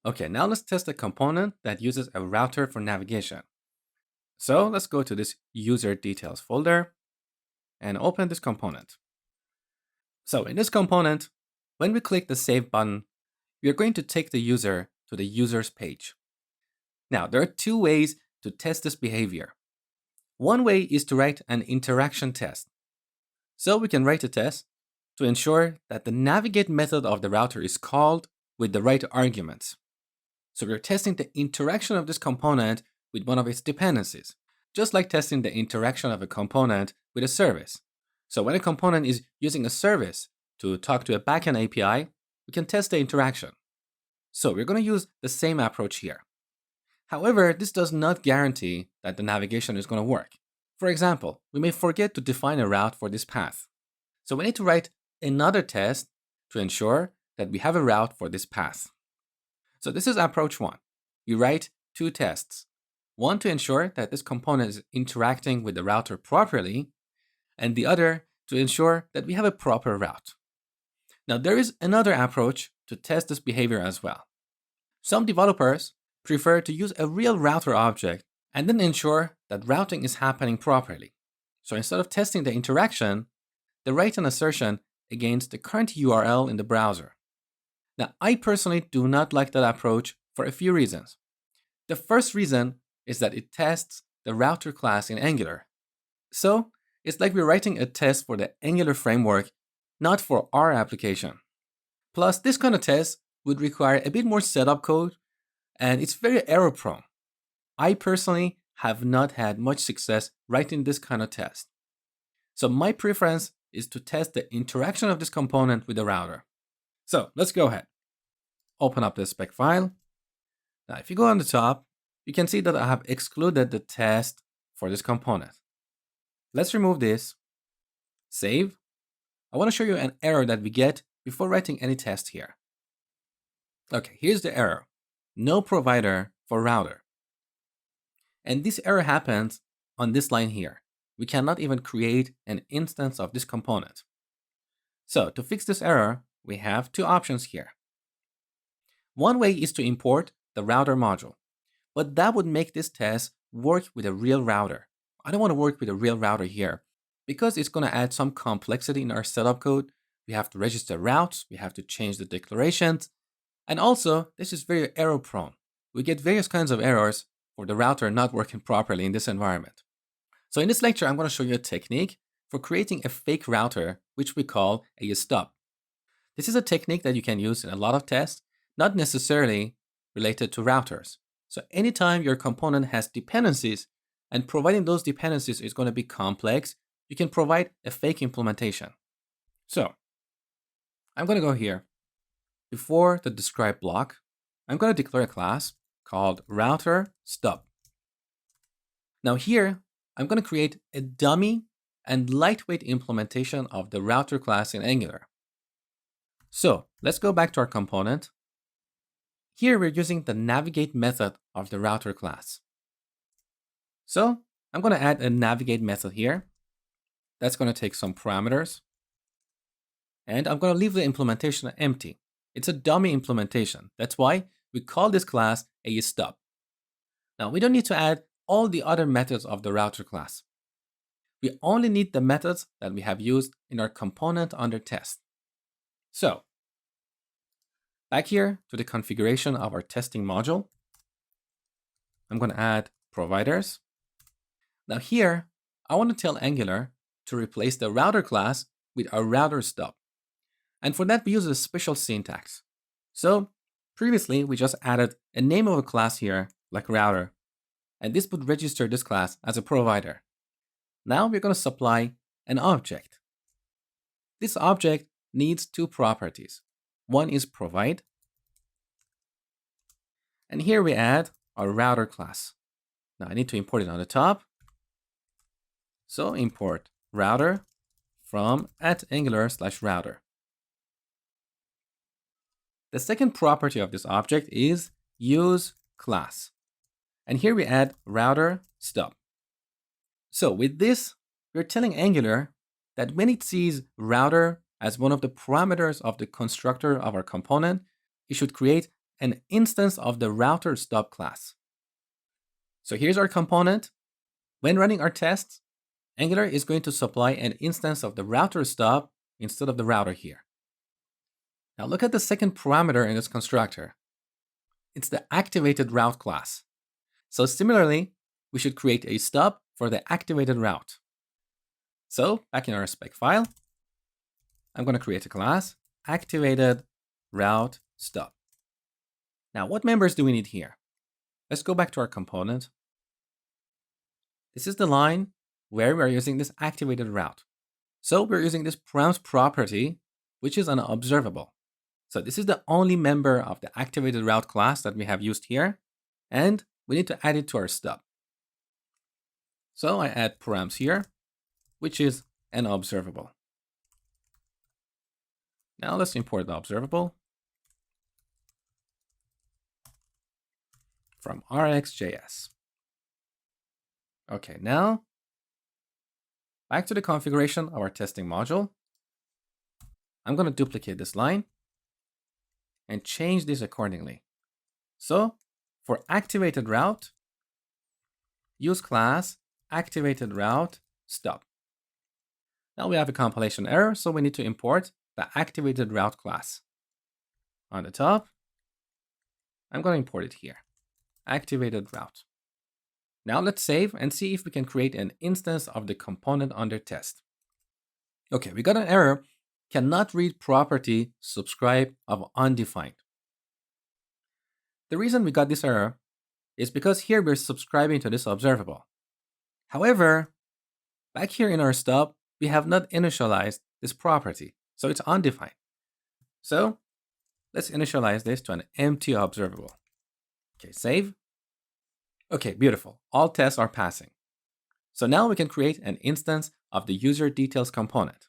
Okay, now let's test a component that uses a router for navigation. So let's go to this user details folder and open this component. So in this component, when we click the save button, we are going to take the user to the users page. Now, there are two ways to test this behavior. One way is to write an interaction test. So we can write a test to ensure that the navigate method of the router is called with the right arguments. So we're testing the interaction of this component with one of its dependencies, just like testing the interaction of a component with a service. So when a component is using a service to talk to a backend API, we can test the interaction. So we're going to use the same approach here. However, this does not guarantee that the navigation is going to work. For example, we may forget to define a route for this path. So we need to write another test to ensure that we have a route for this path. So this is approach one. We write two tests. One to ensure that this component is interacting with the router properly, and the other to ensure that we have a proper route. Now, there is another approach to test this behavior as well. Some developers prefer to use a real router object and then ensure that routing is happening properly. So instead of testing the interaction, they write an assertion against the current URL in the browser. Now, I personally do not like that approach for a few reasons. The first reason is that it tests the router class in Angular. So it's like we're writing a test for the Angular framework, not for our application. Plus, this kind of test would require a bit more setup code, and it's very error prone. I personally have not had much success writing this kind of test. So my preference is to test the interaction of this component with the router. So let's go ahead. Open up the spec file. Now, if you go on the top, you can see that I have excluded the test for this component. Let's remove this. Save. I want to show you an error that we get before writing any test here. Okay, here's the error. No provider for router. And this error happens on this line here. We cannot even create an instance of this component. So to fix this error, we have two options here. One way is to import the router module, but that would make this test work with a real router. I don't want to work with a real router here because it's going to add some complexity in our setup code. We have to register routes, we have to change the declarations, and also this is very error prone. We get various kinds of errors for the router not working properly in this environment. So in this lecture, I'm going to show you a technique for creating a fake router, which we call a stub. This is a technique that you can use in a lot of tests, not necessarily related to routers. So anytime your component has dependencies and providing those dependencies is going to be complex, you can provide a fake implementation. So I'm going to go here. Before the describe block, I'm going to declare a class called router stub. Now here, I'm going to create a dummy and lightweight implementation of the router class in Angular. So let's go back to our component. Here we're using the navigate method of the router class. So I'm going to add a navigate method here. That's going to take some parameters. And I'm going to leave the implementation empty. It's a dummy implementation. That's why we call this class a stub. Now we don't need to add all the other methods of the router class. We only need the methods that we have used in our component under test. So back here to the configuration of our testing module, I'm going to add providers. Now here, I want to tell Angular to replace the router class with our router stub. And for that, we use a special syntax. So previously, we just added a name of a class here, like router, and this would register this class as a provider. Now we're going to supply an object. This object needs two properties. One is provide, and here we add our router class. Now I need to import it on the top. So import router from @angular/router. The second property of this object is use class. And here we add router stub. So with this, we're telling Angular that when it sees router as one of the parameters of the constructor of our component, it should create an instance of the router stub class. So here's our component. When running our tests, Angular is going to supply an instance of the router stub instead of the router here. Now look at the second parameter in this constructor. It's the activated route class. So similarly, we should create a stub for the activated route. So back in our spec file, I'm going to create a class, activated route stub. Now, what members do we need here? Let's go back to our component. This is the line where we're using this activated route. So we're using this params property, which is an observable. So this is the only member of the activated route class that we have used here, and we need to add it to our stub. So I add params here, which is an observable. Now let's import the observable from rx.js. Okay, now back to the configuration of our testing module. I'm going to duplicate this line and change this accordingly. So for activated route, use class activated route stub. Now we have a compilation error, so we need to import the activated route class. On the top, I'm going to import it here, activated route. Now let's save and see if we can create an instance of the component under test. Okay, we got an error, cannot read property subscribe of undefined. The reason we got this error is because here we're subscribing to this observable. However, back here in our stub, we have not initialized this property, so it's undefined. So let's initialize this to an empty observable. Okay, save. Okay, beautiful. All tests are passing. So now we can create an instance of the user details component.